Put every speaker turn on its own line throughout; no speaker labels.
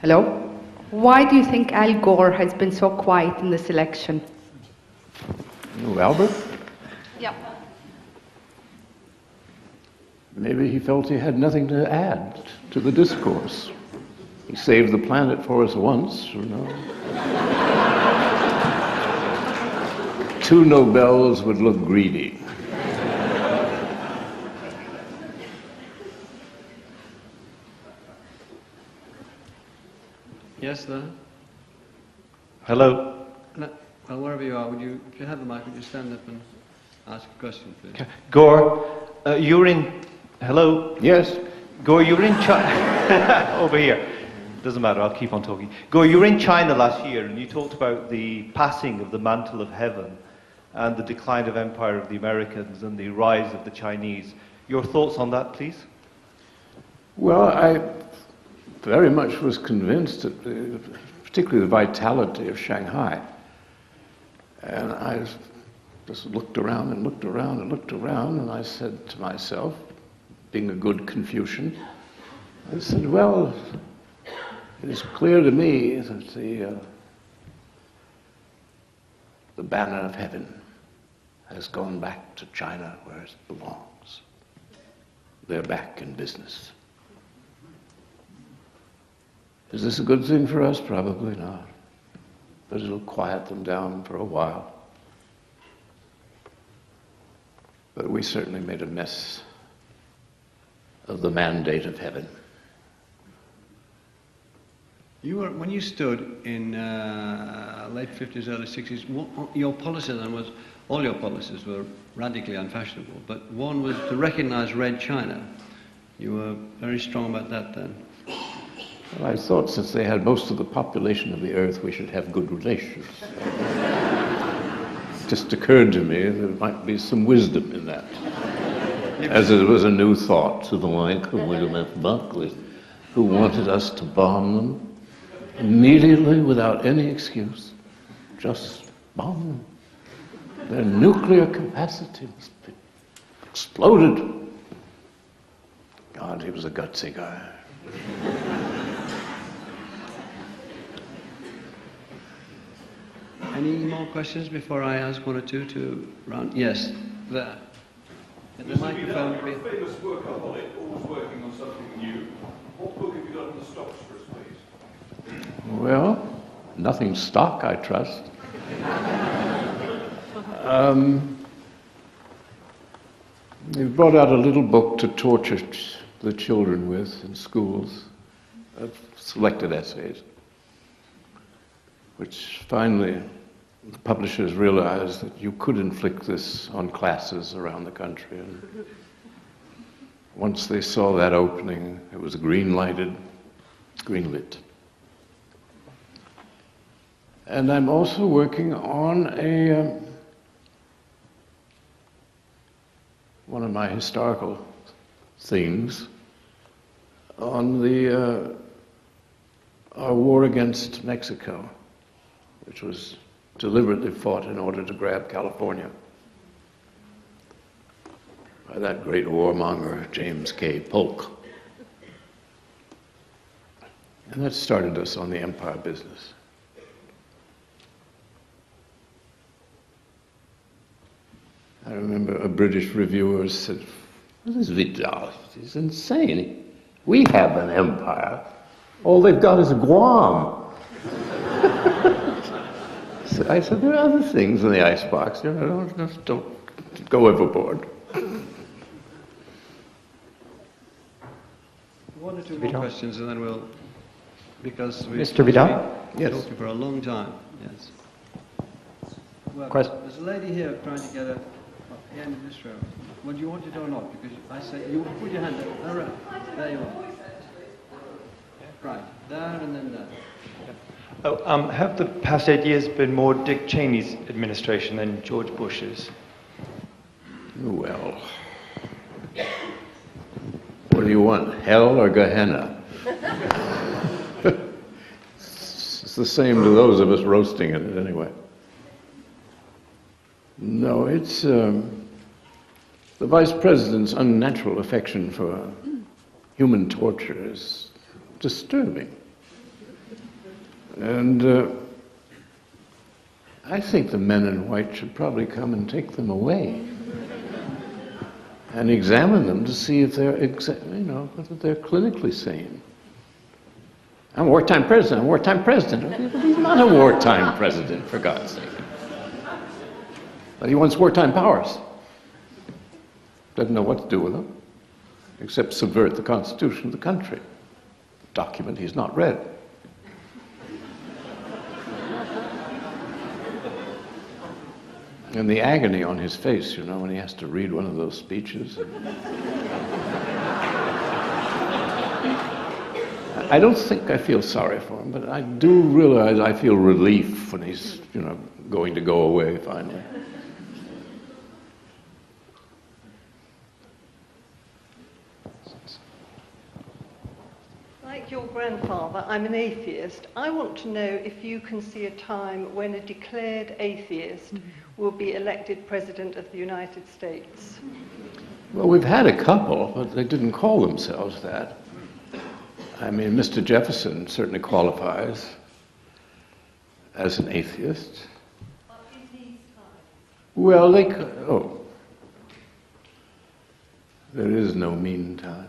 Hello? Why do you think Al Gore has been so quiet in this election?
Oh, Albert?
Yeah.
Maybe he felt he had nothing to add to the discourse. He saved the planet for us once, you know. 2 Nobels would look greedy.
Yes, there.
Hello.
No, well, wherever you are, if you have the mic, would you stand up and ask a question, please?
Okay. Gore, you're in... Hello?
Yes?
Gore, you were in China... Over here. Doesn't matter, I'll keep on talking. Gore, you were in China last year, and you talked about the passing of the mantle of heaven and the decline of empire of the Americans and the rise of the Chinese. Your thoughts on that, please?
Well, I very much was convinced that, particularly the vitality of Shanghai. And I just looked around and looked around and looked around, and I said to myself, being a good Confucian, I said, well, it is clear to me that the banner of heaven has gone back to China where it belongs. They're back in business. Is this a good thing for us? Probably not. But it'll quiet them down for a while. But we certainly made a mess of the mandate of heaven.
When you stood in late 50s, early 60s, your policy then was, all your policies were radically unfashionable, but one was to recognize Red China. You were very strong about that then.
Well, I thought since they had most of the population of the earth, we should have good relations. It just occurred to me there might be some wisdom in that. As it was a new thought to the like of William F. Buckley, who wanted us to bomb them immediately without any excuse. Just bomb them. Their nuclear capacity must be exploded. God, he was a gutsy guy.
Any more questions before I ask one or two to round? Yes, there. And the microphone.
You're a famous workaholic, always working on something new. What book have you got in the stocks for us, please?
Well, nothing stock, I trust. They've brought out a little book to torture the children with in schools, of selected essays, which finally the publishers realized that you could inflict this on classes around the country. And once they saw that opening, it was green-lit. And I'm also working on one of my historical themes on our war against Mexico, which was deliberately fought in order to grab California by that great warmonger, James K. Polk. And that started us on the empire business. I remember a British reviewer said, "What is Vidal? He's insane. We have an empire. All they've got is Guam." So I said, there are other things in the icebox. You know, don't go overboard.
One or two more questions, and then we'll, because we've
Mr. Vidal?
Yes.
been talking for a long time. Yes. Well, there's a lady here trying to get at the end of this row. Well, do you want it or not? Because I said, you put your hand up. All right. There you are. Right. There and then there.
Oh, have the past 8 years been more Dick Cheney's administration than George Bush's?
Well, what do you want, hell or Gehenna? It's the same to those of us roasting in it anyway. No, it's the Vice President's unnatural affection for human torture is disturbing. And I think the men in white should probably come and take them away and examine them to see if they're, whether they're clinically sane. I'm a wartime president. I'm a wartime president. He's not a wartime president, for God's sake. But he wants wartime powers. Doesn't know what to do with them, except subvert the Constitution of the country. Document he's not read. And the agony on his face, when he has to read one of those speeches. I don't think I feel sorry for him, but I do realize I feel relief when he's, going to go away finally.
Like your grandfather, I'm an atheist. I want to know if you can see a time when a declared atheist will be elected President of the United States.
Well, we've had a couple, but they didn't call themselves that. I mean, Mr. Jefferson certainly qualifies as an atheist.
But in these times?
Well, there is no meantime.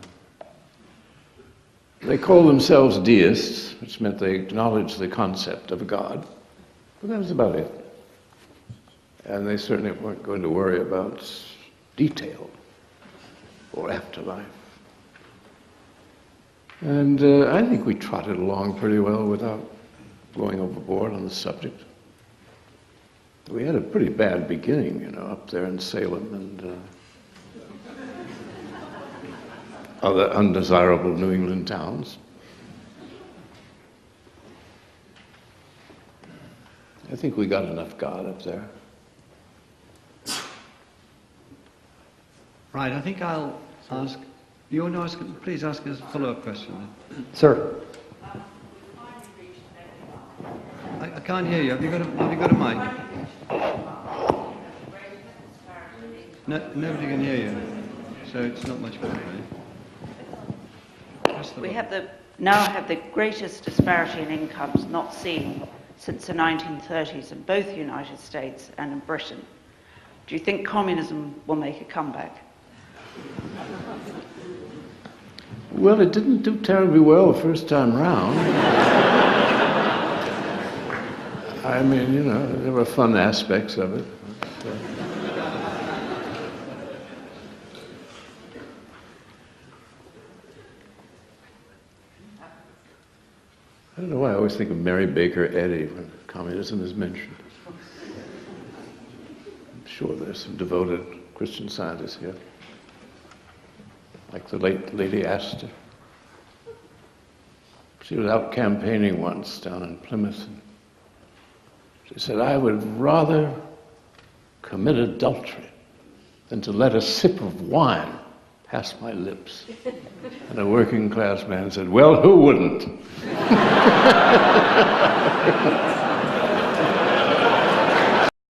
They call themselves deists, which meant they acknowledged the concept of a God, but that was about it. And they certainly weren't going to worry about detail or afterlife. And I think we trotted along pretty well without going overboard on the subject. We had a pretty bad beginning, up there in Salem and other undesirable New England towns. I think we got enough God up there.
Right, I think I'll ask, you want to ask, please ask us a follow-up question then.
Sir.
I can't hear you. Have you got a mic? No, nobody can hear you, so it's not much better.
We now have the greatest disparity in incomes not seen since the 1930s in both the United States and in Britain. Do you think communism will make a comeback?
Well, it didn't do terribly well the first time round. I mean, there were fun aspects of it. I don't know why I always think of Mary Baker Eddy when communism is mentioned. I'm sure there's some devoted Christian scientists here, like the late Lady Astor. She was out campaigning once down in Plymouth, and she said, "I would rather commit adultery than to let a sip of wine pass my lips." And a working class man said, "Well, who wouldn't?"